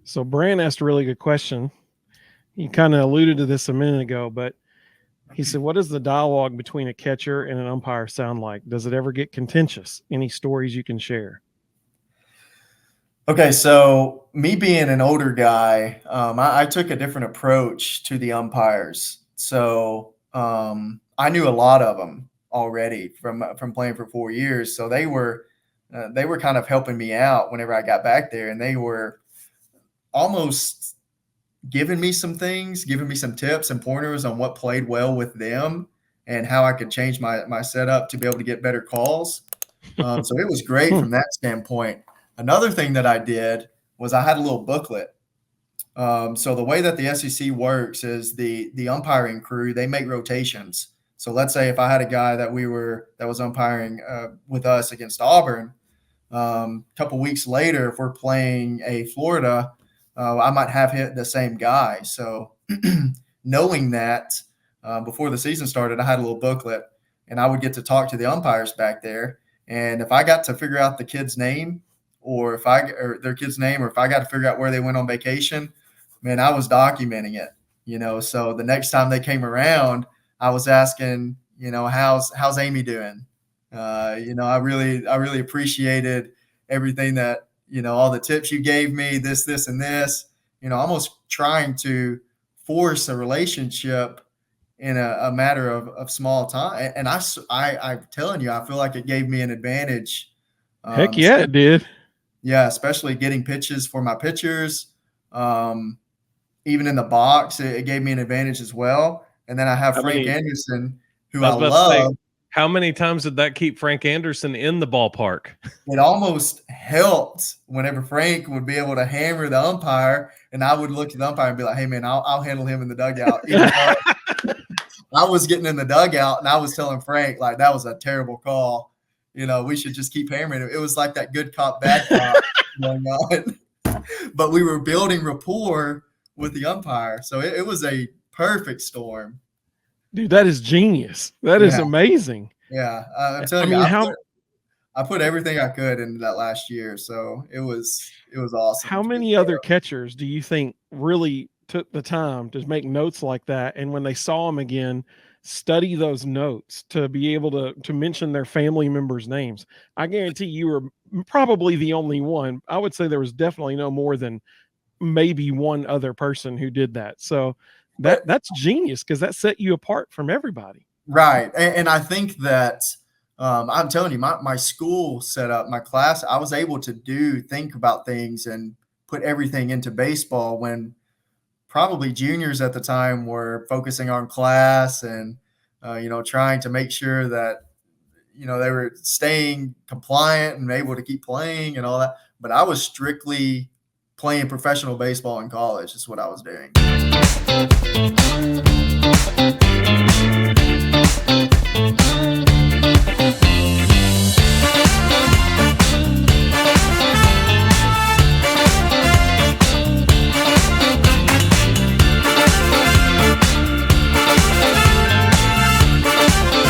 So Brand asked a really good question. He kind of alluded to this a minute ago, but he said, "What does the dialogue between a catcher and an umpire sound like? Does it ever get contentious? Any stories you can share?" Okay, so me being an older guy, I took a different approach to the umpires. So I knew a lot of them already from playing for 4 years. So they were kind of helping me out whenever I got back there, and they were almost giving me some things, giving me some tips and pointers on what played well with them and how I could change my setup to be able to get better calls. So it was great from that standpoint. Another thing that I did was I had a little booklet. So the way that the SEC works is the umpiring crew, they make rotations. So let's say if I had a guy that was umpiring with us against Auburn, a couple weeks later, if we're playing a Florida, I might have hit the same guy. So knowing that before the season started, I had a little booklet, and I would get to talk to the umpires back there. And if I got to figure out the kid's name, or their kid's name, or if I got to figure out where they went on vacation, man, I was documenting it. So the next time they came around, I was asking, how's Amy doing? I really appreciated everything that, all the tips you gave me, this, and this, almost trying to force a relationship in a matter of small time. And I'm telling you, I feel like it gave me an advantage. Heck yeah, it did. Yeah, especially getting pitches for my pitchers. Even in the box, it gave me an advantage as well. And then I have Frank Anderson, who I love. How many times did that keep Frank Anderson in the ballpark? It almost helped whenever Frank would be able to hammer the umpire, and I would look at the umpire and be like, "Hey, man, I'll handle him in the dugout." I was getting in the dugout, and I was telling Frank, like, that was a terrible call. We should just keep hammering it. It was like that good cop, bad cop going on. But we were building rapport with the umpire, so it was a perfect storm. Dude, that is genius. That is amazing. Yeah, I'm telling you, I put everything I could into that last year, so it was awesome. How many other catchers do you think really took the time to make notes like that, and when they saw them again, study those notes to be able to mention their family members' names? I guarantee you were probably the only one. I would say there was definitely no more than maybe one other person who did that. So that's genius, because that set you apart from everybody. Right. And I think that I'm telling you, my school set up, my class, I was able to think about things and put everything into baseball when probably juniors at the time were focusing on class and, trying to make sure that, they were staying compliant and able to keep playing and all that. But I was strictly playing professional baseball in college is what I was doing.